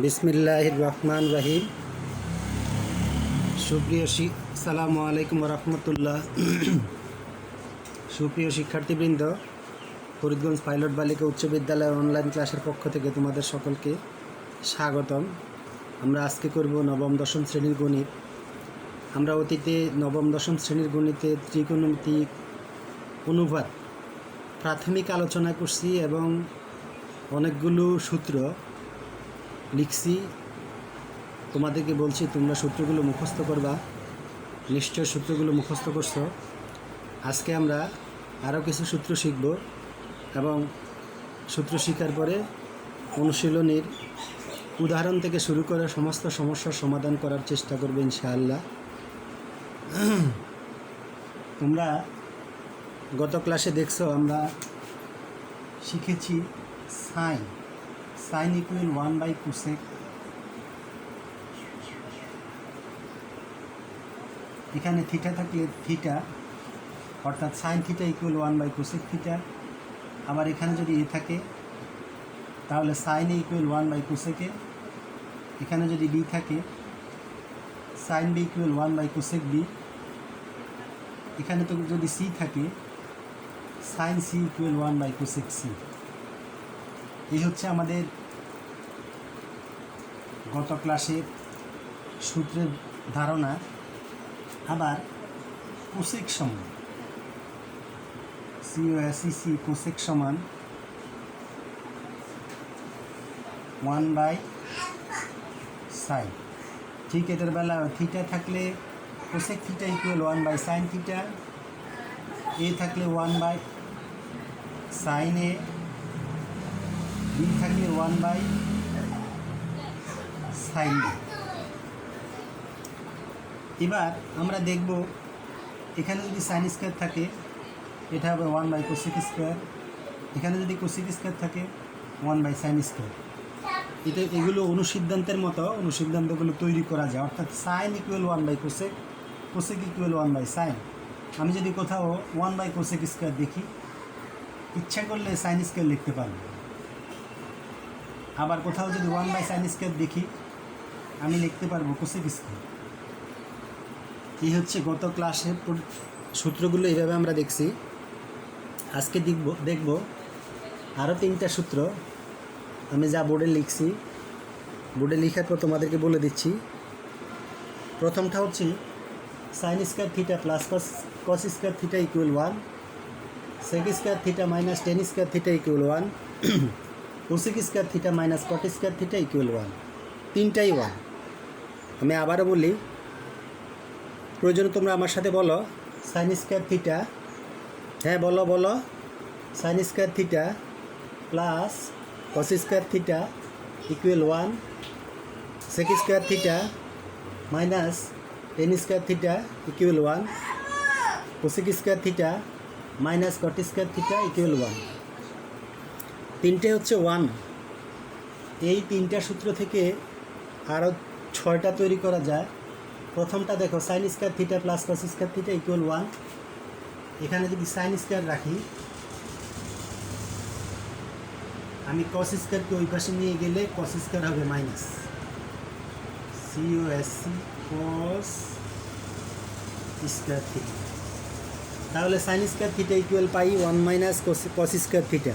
বিসমিল্লাহির রহমান রহিম। আসসালামু আলাইকুম রহমতুল্লাহ। সুপ্রিয় শিক্ষার্থীবৃন্দ, ফরিদগঞ্জ পাইলট বালিকা উচ্চ বিদ্যালয়ের অনলাইন ক্লাসের পক্ষ থেকে তোমাদের সকলকে স্বাগতম। আমরা আজকে করব নবম দশম শ্রেণীর গণিত। আমরা অতীতে নবম দশম শ্রেণীর গণিতে ত্রিকোণমিতিক অনুপাত প্রাথমিক আলোচনা করছি এবং অনেকগুলো সূত্র লিখছি। তোমাদেরকে বলছি তোমরা সূত্রগুলো মুখস্থ করবা। নিশ্চয় সূত্রগুলো মুখস্থ করছো। আজকে আমরা আরও কিছু সূত্র শিখব এবং সূত্র শেখার পরে অনুশীলনীর উদাহরণ থেকে শুরু করে সমস্ত সমস্যার সমাধান করার চেষ্টা করবে ইনশাআল্লাহ। তোমরা গত ক্লাসে দেখছো আমরা শিখেছি সাইন ইকুয়াল 1/cosec। এখানে থিটা থাকলে থিটা অর্থাৎ sine theta equal 1/cosec theta. আবার এখানে যদি এ থাকে তাহলে সাইন এ ইকুয়াল 1/cosec এ। এখানে যদি বি থাকে sign B equal 1/cosec B. এখানে তো যদি সি থাকে sign C equal 1/cosec C. এই হচ্ছে আমাদের গত ক্লাসের সূত্রের ধারণা। আবার কোসেক সমান COSEC কোসেক সমান 1/sin। ঠিক এটার বেলা থিটা থাকলে cosec theta equal 1/sin theta. A থাকলে 1/sin এ। বি থাকলে 1/sin বি। এবার আমরা দেখব এখানে যদি সাইন স্কোয়ার থাকে এটা হবে 1/cosec স্কোয়ার। এখানে যদি কোসেক স্কোয়ার থাকে 1/sin স্কোয়ার। এগুলো অনুসিদ্ধান্তের মতো অনুসিদ্ধান্তগুলো তৈরি করা যায়। অর্থাৎ sign equal 1/cosec, cosec equal 1/sin। আমি যদি কোথাও 1/cosec স্কোয়ার দেখি, ইচ্ছা করলে সাইন স্কোয়ার লিখতে পারবো। আবার কোথাও যদি 1/sin স্কোয়ার দেখি, আমি লিখতে পারবো কোসেক স্কোয়ার। এই হচ্ছে গত ক্লাসের সূত্রগুলো এইভাবে আমরা দেখছি। আজকে দেখব আরও 3টা সূত্র আমি যা বোর্ডে লিখছি। বোর্ডে লেখার পর তোমাদেরকে বলে দিচ্ছি। প্রথমটা হচ্ছে sine square theta plus cos square theta equal 1, sec square theta minus tan square theta equal 1, cosec square theta minus cot square theta equal 1। তিনটাই 1। আমি আবারও বলি, প্রয়োজনে তোমরা আমার সাথে বলো সাইন স্কোয়ার থিটা। হ্যাঁ বলো sine square theta plus cos square theta equal 1, sec square theta minus tan square theta equal 1, cosec square theta minus cot square theta equal 1। তিনটে হচ্ছে 1। এই 3টা সূত্র থেকে আরও 6টা তৈরি করা যায়। প্রথমটা দেখো sign square theta plus cos square theta equal 1। এখানে যদি সাইন স্কোয়ার রাখি, আমি কস স্কোয়ারকে ওই পাশে নিয়ে গেলে কস স্কোয়ার হবে minus COSC cos square theta. তাহলে সাইন স্কোয়ার থিটা ইকুয়াল পাই 1 মাইনাস কস স্কোয়ার থিটা।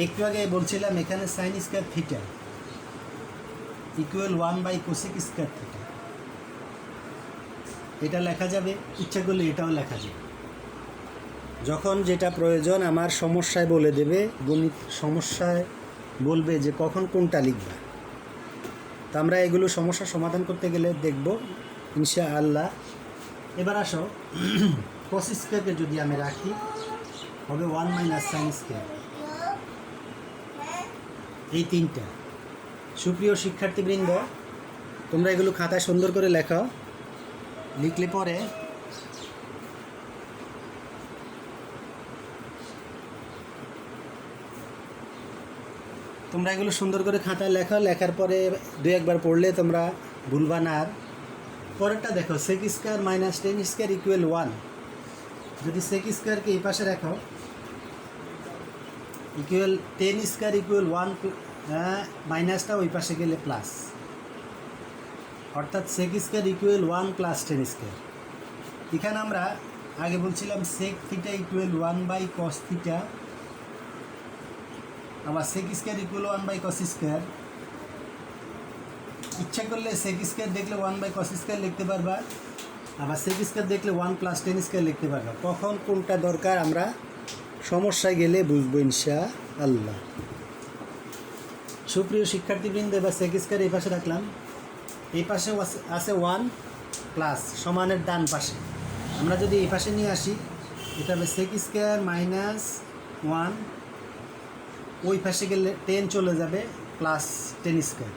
একটু আগে বলছিলাম এখানে sine square theta equal 1/cosec square theta. এটা লেখা যাবে, ইচ্ছা করলে এটাও লেখা যাবে। যখন যেটা প্রয়োজন আমার সমস্যায় বলে দেবে, গণিত সমস্যায় বলবে যে কখন কোনটা লিখবা। তা আমরা এগুলো সমস্যা সমাধান করতে গেলে দেখব ইনশাআল্লাহ। এবার আসো কস স্কোয়ারকে যদি আমি রাখি হবে 1 মাইনাস সাইন স্কোয়ার। এই 3টা। সুপ্রিয় শিক্ষার্থীবৃন্দ, তোমরা এগুলো খাতায় সুন্দর করে লেখো। লিখলে পরে তোমরা এগুলো সুন্দর করে খাতায় লেখো। লেখার পরে 2-1বার পড়লে তোমরা ভুলবা না। আর পরেরটা দেখো sec square minus tan square equal 1। যদি সেক স্কোয়ারকে এই পাশে রাখো ইকুয়াল 10 স্কোয়ার ইকুয়াল 1 মাইনাসটা ওই পাশে গেলে প্লাস, অর্থাৎ sec square equal 1 plus tan square. এখানে আমরা আগে বলছিলাম sec theta equal 1 by cos theta, আবার sec square equal 1 by cos square. ইচ্ছা করলে সেক স্কোয়ার দেখলে 1 বাই কস স্কোয়ার লিখতে পারবা, আবার সেক স্কোয়ার দেখলে 1 প্লাস টেন স্কোয়ার লিখতে পারবা। কখন কোনটা দরকার আমরা সমস্যায় গেলে বুঝবো ইনশাআল্লাহ। সুপ্রিয় শিক্ষার্থীবৃন্দ, এবার সেক স্কোয়ার এই পাশে রাখলাম, এই পাশে আছে 1 প্লাস সমানের ডান পাশে। আমরা যদি এই পাশে নিয়ে আসি, এটা হবে সেক স্কোয়ার মাইনাস 1, ওই পাশে গেলে 10 চলে যাবে প্লাস টেন স্কোয়ার,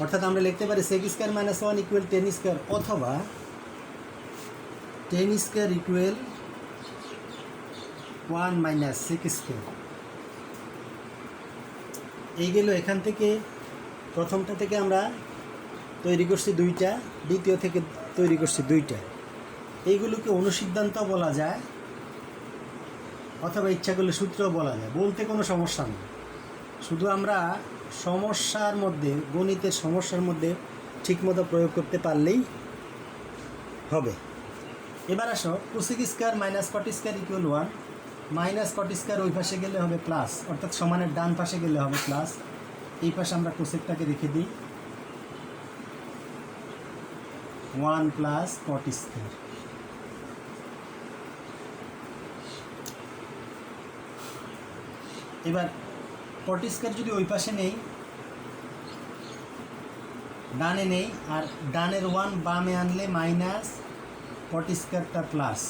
অর্থাৎ আমরা লিখতে পারি sec square minus 1 equal 10 square, অথবা 10 square equal 1 minus sec square. এই গেল এখান থেকে, প্রথমটা থেকে আমরা তৈরি করছি 2টা, দ্বিতীয় থেকে তৈরি করছি 2টা। এইগুলোকে অনুসিদ্ধান্ত বলা যায়, অথবা ইচ্ছা করলে সূত্রও বলা যায়, বলতে কোনো সমস্যা নেই। শুধু আমরা সমস্যার মধ্যে, গণিতের সমস্যার মধ্যে ঠিকমতো প্রয়োগ করতে পারলেই হবে। এবার আসো, cosec square minus cot square equal 1, minus cot square ওই পাশে গেলে হবে প্লাস, অর্থাৎ সমানের ডান পাশে গেলে হবে প্লাস। এই পাশে আমরা কোসেকটাকে রেখে দিই 1 প্লাস কট স্কোয়ার। এবার কট স্কোয়ার যদি ওই পাশে নেই, ডানে নেই, আর ডানের 1 বামে আনলে মাইনাস কট স্কোয়ারটা প্লাস,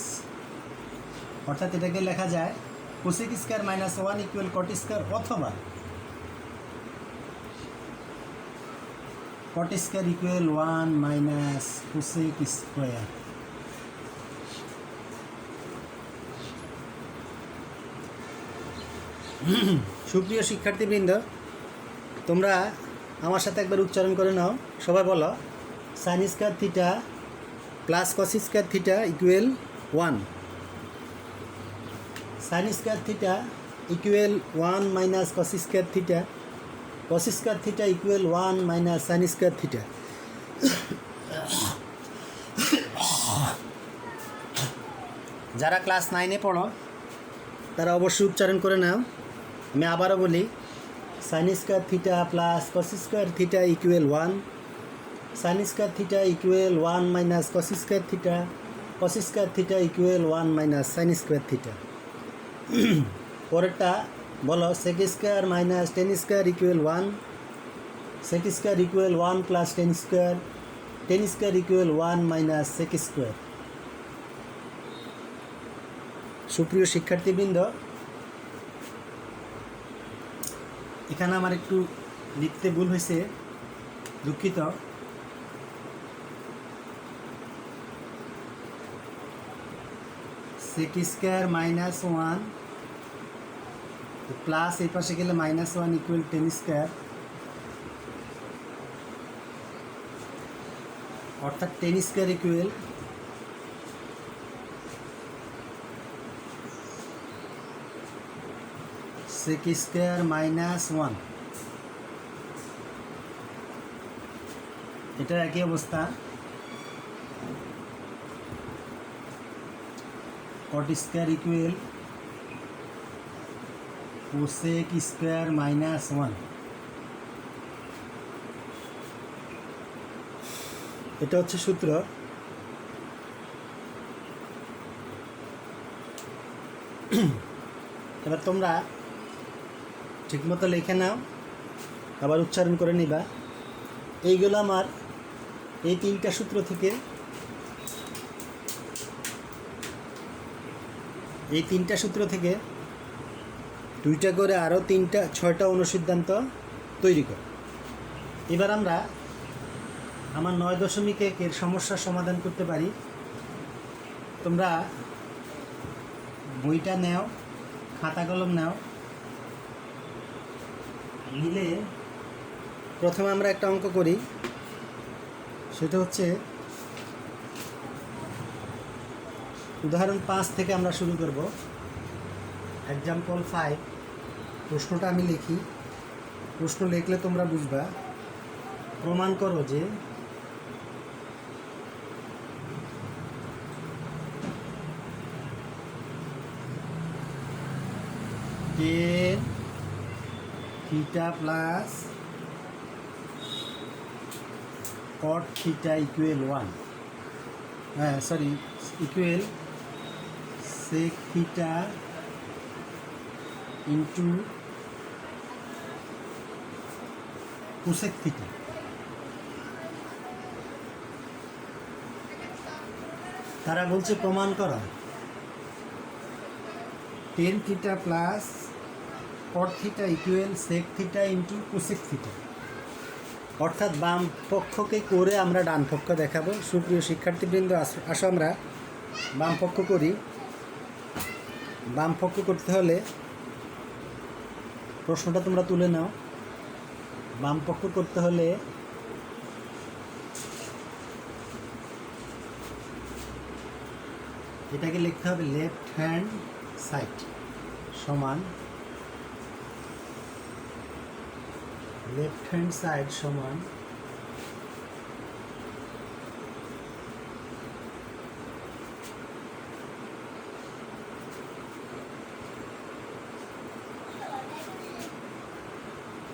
অর্থাৎ এটাকে লেখা যায় cosec square minus 1 equal cot square, অথবা cot square equal 1 minus cosec square. সুপ্রিয় শিক্ষার্থীবৃন্দ, তোমরা আমার সাথে একবার উচ্চারণ করে নাও, সবাই বলো sine square theta plus cos square theta equal 1, sign square theta equal 1 minus cos square theta, কস square theta equal 1 minus sine square theta. যারা ক্লাস 9-এ পড়ো তারা অবশ্যই উচ্চারণ করে নাও। আমি আবারও বলি, sign square theta plus cos square theta equal 1, sign square theta equal 1 minus cos square theta, কস square theta equal 1 minus sine square theta. পরেরটা বলো, sec square minus tan square equal 1, sec square equal 1 plus tan square, tan square equal 1 minus sec square. সুপ্রিয় শিক্ষার্থীবৃন্দ, এখানে আমার একটু লিখতে ভুল হয়েছে, দুঃখিত। সেক স্কোয়ার মাইনাস 1 প্লাস এই পাশে গেলে মাইনাস 1 ইকুয়াল টেন স্কোয়ার, অর্থাৎ tan square equal sec square minus 1। এটার একই অবস্থা, cot square equal cosec square minus 1। এটা হচ্ছে সূত্র। এবার তোমরা ঠিকমতো লিখে নাও, আবার উচ্চারণ করে নিবা। এইগুলো আমার এই 3টা সূত্র থেকে, এই 3টা সূত্র থেকে 2টা করে আরও 6টা অনুসিদ্ধান্ত তৈরি কর। এবার আমরা আমার 9.1 সমস্যার সমাধান করতে পারি। তোমরা বইটা নাও, খাতা কলম নাও, নিলে প্রথমে আমরা একটা অঙ্ক করি। সেটা হচ্ছে উদাহরণ 5 থেকে আমরা শুরু করব। এক্সাম্পল 5, প্রশ্নটা আমি লিখি। প্রশ্ন লিখলে তোমরা বুঝবা। প্রমাণ করো যে tan theta plus cot theta equal 1, হ্যাঁ sorry, equal sec theta into cosec theta. তারা বলছে প্রমাণ করা tan theta plus cot theta equal sec theta into cosec theta, অর্থাৎ বাম পক্ষকে করে আমরা ডান পক্ষ দেখাবো। সুপ্রিয় শিক্ষার্থীবৃন্দ, আসো আমরা বাম পক্ষ করি। বাম পক্ষ করতে হলে প্রশ্নটা তোমরা তুলে নাও। বাম পক্ষ করতে হলে এটাকে লিখতে হবে লেফট হ্যান্ড সাইড সমান লেফট হ্যান্ড সাইড সমান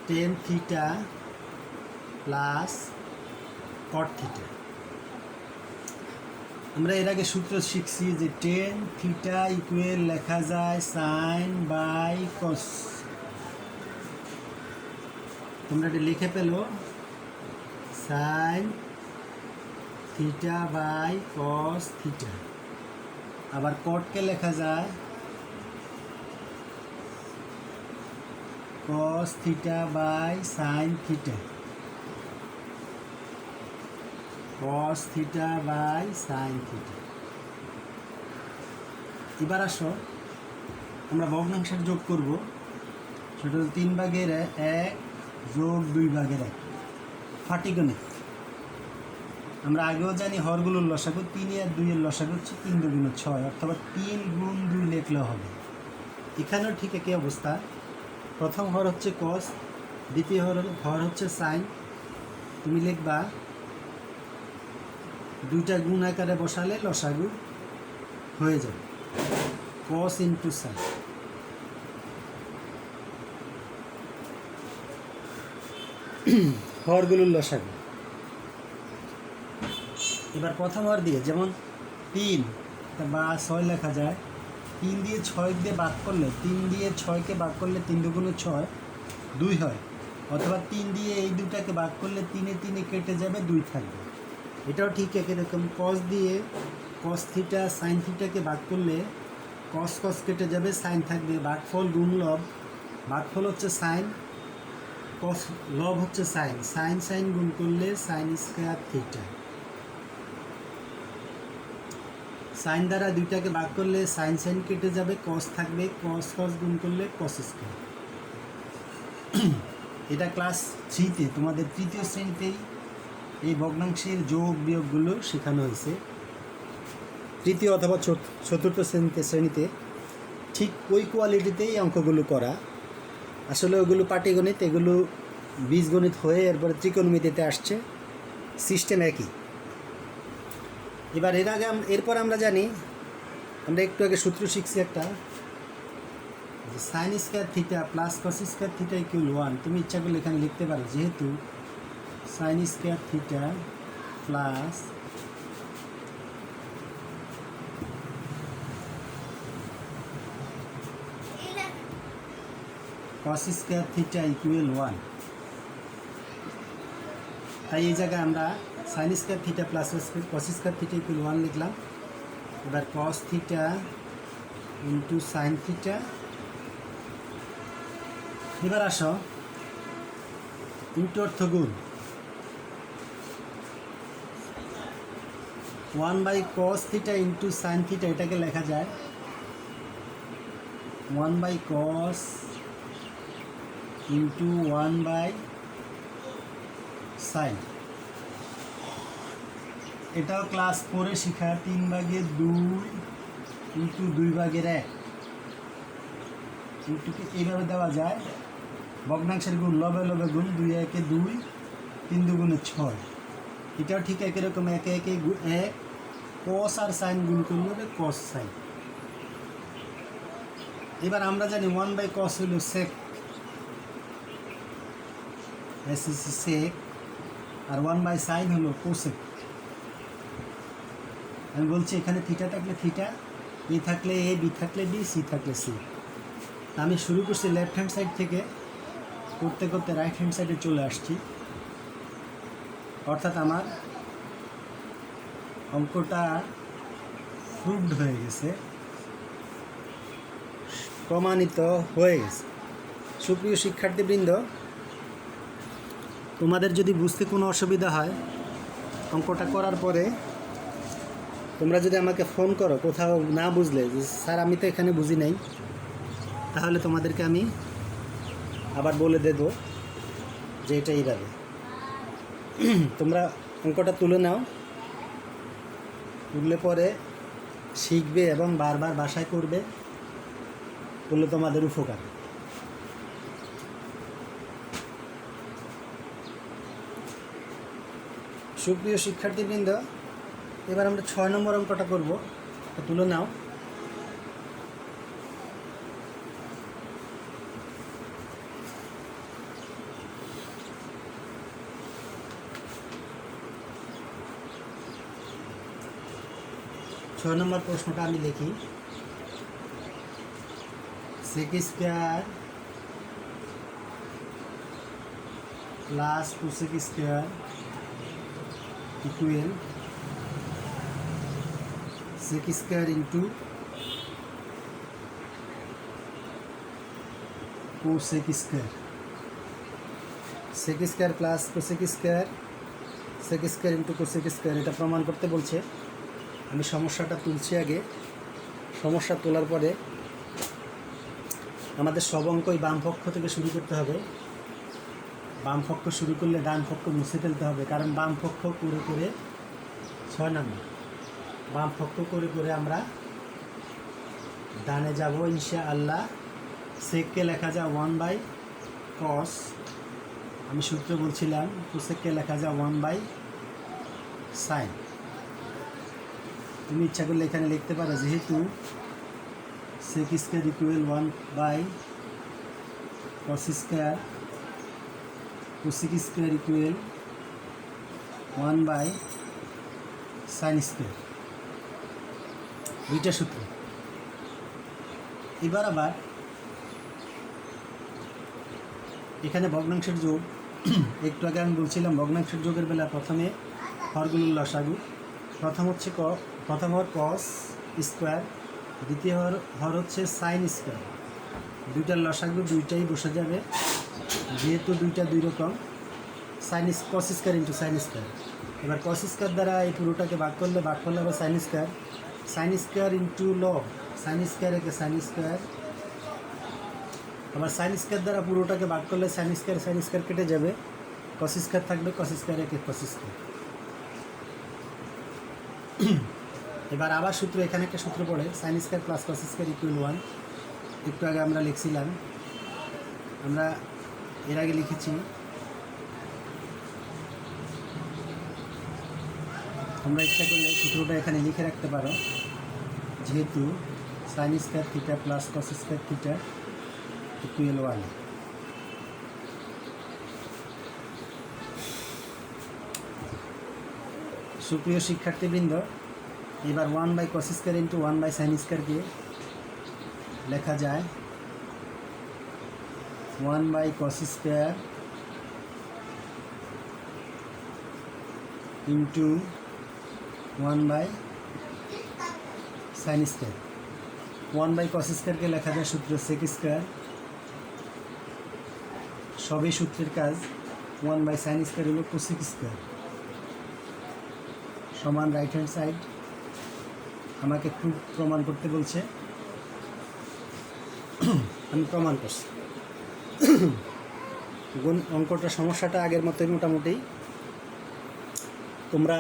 ten theta plus cot theta. আমরা এর আগে সূত্র শিখছি যে টেন থিটা ইকুয়াল লেখা যায় সাইন বাই কস। তোমরা এটা লিখে পেলো sine theta by cos theta. আবার কটকে লেখা যায় cos theta by sine theta, cos theta by sine theta. এবার আসো আমরা ভগ্নাংশের যোগ করব। সেটা হল 3 ভাগের 1 যোগ 2 ভাগের 1, পাটিগণিত। আমরা আগেও জানি হরগুলোর লসাগু 3 আর 2 এর লসাগু হচ্ছে 3 দুগুণ 6, অথবা 3 গুণ 2 লিখলেও হবে। এখানেও ঠিক একই অবস্থা। প্রথম হর হচ্ছে কস, দ্বিতীয় হর হচ্ছে সাইন। তুমি লিখবা 2টা গুণ আকারে বসালে লসাগু হয়ে যাবে কস ইন্টু সাইন। হরগুলোর লসাগু। এবার প্রথম হর দিয়ে যেমন 3 বা 6 লেখা যায়। 3 দিয়ে 6 দিয়ে ভাগ করলে, 3 দিয়ে 6কে ভাগ করলে 3 দুগুণে 6 2 হয়, অথবা 3 দিয়ে এই দুটাকে ভাগ করলে 3 3 কেটে যাবে 2 থাকবে। এটাও ঠিক একই রকম। কস দিয়ে কস থিটা সাইন থিটাকে ভাগ করলে কস কস কেটে যাবে, সাইন থাকবে। ভাগফল গুণ লব, ভাগফল হচ্ছে সাইন, কস লব হচ্ছে সাইন, সাইন সাইন গুণ করলে সাইন স্কয়ার থিটা। সাইন দ্বারা দুইটাকে ভাগ করলে সাইন সাইন কেটে যাবে, কস থাকবে, কস কস গুণ করলে কস স্কয়ার। এটা ক্লাস 3-তে তোমাদের 3য় শ্রেণীতেই এই ভগ্নাংশের যোগ বিয়োগগুলো শেখানো হয়েছে। 3য় অথবা 4র্থ শ্রেণীতে ঠিক ওই কোয়ালিটিতেই অঙ্কগুলো করা। আসলে ওগুলো পাটিগণিত, এগুলো বীজগণিত হয়ে এরপরে ত্রিকোণমিতিতে আসছে, সিস্টেম একই। এবার এরপর আমরা জানি, আমরা একটু আগে সূত্র শিখছি একটা, যে সাইন স্কয়ার থিটা প্লাস কস স্কয়ার থিটা ইকুয়াল 1। তুমি ইচ্ছা করলে এখানে লিখতে পারো, যেহেতু সাইন স্কয়ার থিটা প্লাস কস স্কয়ার থিটা ইকুয়াল 1, তাই এই জায়গায় আমরা সাইন স্কয়ার থিটা প্লাস কস স্কয়ার থিটা ইকুয়াল 1 লিখলাম। এবার cos theta into sign theta. এবার আসো ইন্টু অর্থ গুণ 1/cos theta into sine theta. এটাকে লেখা যায় 1/cos ইন্টু 1/sin। এটাও ক্লাস 4-এ শেখা। 3/2 ইন্টু 2/1 ইন্টুকে এইভাবে দেওয়া যায় ভগ্নাংশের গুণ লবে লবে গুণ 2 একে 2 3 দুগুণে 6। এটাও ঠিক একই রকম একে একে এক কস আর সাইন গুণ করলে হবে কস সাইন। এবার আমরা জানি 1/cos হলো সেক, এসএসসি সেক, আর 1/sin হলো কোসেক। আমি বলছি এখানে থিটা থাকলে থিটা, এ থাকলে এ, বি থাকলে বি, সি থাকলে সি। আমি শুরু করছি লেফট হ্যান্ড সাইড থেকে, করতে করতে রাইট হ্যান্ড সাইডে চলে আসছি, অর্থাৎ আমার অঙ্কটা প্রুভড হয়ে গেছে, প্রমাণিত হয়ে গেছে। সুপ্রিয় শিক্ষার্থীবৃন্দ, তোমাদের যদি বুঝতে কোনো অসুবিধা হয় অঙ্কটা করার পরে, তোমরা যদি আমাকে ফোন করো কোথাও না বুঝলে, যে স্যার আমি তো এখানে বুঝি নাই, তাহলে তোমাদেরকে আমি আবার বলে দেব যে এটা এইভাবে। তোমরা অঙ্কটা তুলে নাও, তুললে পরে শিখবে এবং বারবার বাসায় করবে, করলে তোমাদের উপকার। সুপ্রিয় শিক্ষার্থীবৃন্দ, এবার আমরা 6 নম্বর অঙ্কটা করব, তুলে নাও। ছয় নম্বর প্রশ্নটা আমি লিখি, sec square plus cosec square equal sec square into cosec square, sec square plus cosec square, sec square into cosec square, এটা প্রমাণ করতে বলছে। আমি সমস্যাটা তুলছি আগে, সমস্যা তোলার পরে আমাদের সব অঙ্কই বাম পক্ষ থেকে শুরু করতে হবে। বাম পক্ষ শুরু করলে ডান পক্ষ মুছে ফেলতে হবে, কারণ বাম পক্ষ করে করে 6 নম্বর, বাম পক্ষ করে করে আমরা ডানে যাব ইনশাআল্লাহ। সেককে লেখা যায় 1/cos, আমি সূত্র বলছিলাম, কোসেককে লেখা যায় 1/sin। তুমি ইচ্ছা করলে এখানে লিখতে পারো, যেহেতু sec square equal 1/cos square, cosec square equal 1/sin square, দুইটা সূত্র। এবার আবার এখানে ভগ্নাংশের যোগ, একটু আগে আমি বলছিলাম ভগ্নাংশের যোগের বেলা প্রথমে হরগুলোর লসাগু, প্রথম হর কস স্কোয়ার, দ্বিতীয় হর হচ্ছে সাইন স্কোয়ার, দুইটার লসাগু দুইটাই বসে যাবে, যেহেতু দুইটা দুই রকম, cos square into sine square. এবার কস স্কোয়ার দ্বারা এই পুরোটাকে ভাগ করলে আবার সাইন স্কোয়ার ইন্টু লব, সাইন স্কোয়ার একে সাইন স্কোয়ার, আবার সাইন স্কোয়ার দ্বারা পুরোটাকে ভাগ করলে সাইন স্কোয়ার কেটে যাবে, কস স্কোয়ার থাকবে, কস স্কোয়ার একে কস স্কোয়ার। এবার আবার সূত্র, এখানে একটা সূত্র পড়ে, sine square plus cos square equal 1। একটু আগে আমরা লিখছিলাম, আমরা এর আগে লিখেছি, আমরা ইচ্ছা করলে সূত্রটা এখানে লিখে রাখতে পারো, যেহেতু sign square theta plus cos square theta equal 1। সুপ্রিয় শিক্ষার্থীবৃন্দ, এবার 1/cos স্কোয়ার ইন্টু 1/sin স্কোয়ারকে লেখা যায় 1/cos square into 1/sin square. 1/cos স্কোয়ারকে লেখা যায় সূত্র সেক স্কোয়ার, সবই সূত্রের কাজ। 1/sin স্কোয়ার হলো কোসেক স্কোয়ার, সমান রাইট হ্যান্ড সাইড। আমাকে খুব প্রমাণ করতে বলছে, আমি প্রমাণ করছি। অঙ্কটা সমস্যাটা আগের মতোই মোটামুটি। তোমরা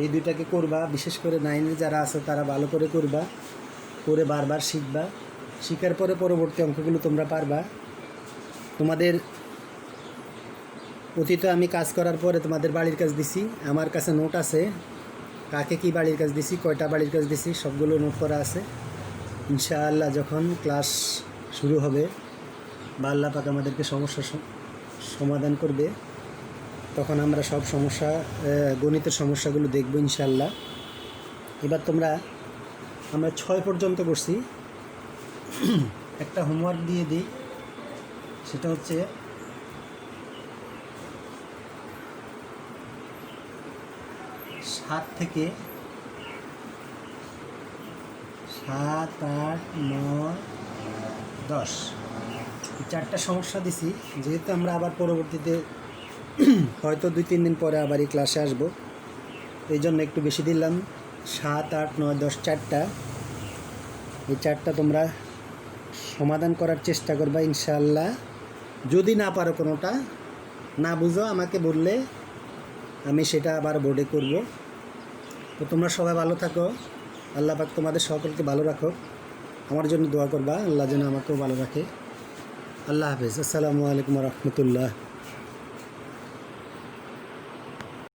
এই দুইটাকে করবা, বিশেষ করে 9-এর যারা আছে তারা ভালো করে করবা, করে বারবার শিখবা, শিখার পরে পরবর্তী অঙ্কগুলো তোমরা পারবা। তোমাদের অতীতে আমি কাজ করার পরে তোমাদের বাড়ির কাজ দিছি, আমার কাছে নোট আছে, কাকে কি বাড়ির কাজ দিছি, কয়টা বাড়ির কাজ দিছি সবগুলো নোট করা আছে। ইনশাআল্লাহ যখন ক্লাস শুরু হবে বা আল্লাহ পাক আমাদেরকে সমস্যার সমাধান করবে, তখন আমরা সব সমস্যা গণিতের সমস্যাগুলো দেখব ইনশাআল্লাহ। এবার আমরা 6 পর্যন্ত করছি। একটা হোমওয়ার্ক দিয়ে দিই, সেটা হচ্ছে সাত থেকে 7, 8, 9, 10 এই 4টা সমস্যা দিছি। যেহেতু আমরা আবার পরবর্তীতে হয়তো 2-3 দিন পরে আবার এই ক্লাসে আসবো, এই জন্য একটু বেশি দিলাম। 7, 8, 9, 10 4টা। এই 4টা তোমরা সমাধান করার চেষ্টা করবা ইনশাআল্লাহ। যদি না পারো, কোনোটা না বুঝো আমাকে বললে আমি সেটা আবার বোর্ডে করব। তো তোমরা সবাই ভালো থাকো, আল্লাহ পাক তোমাদের সকলকে ভালো রাখো। আমার জন্য দোয়া করবা, আল্লাহ যেন আমাকেও ভালো রাখে। আল্লাহ হাফেজ। আসসালামু আলাইকুম ওয়া রাহমাতুল্লাহ।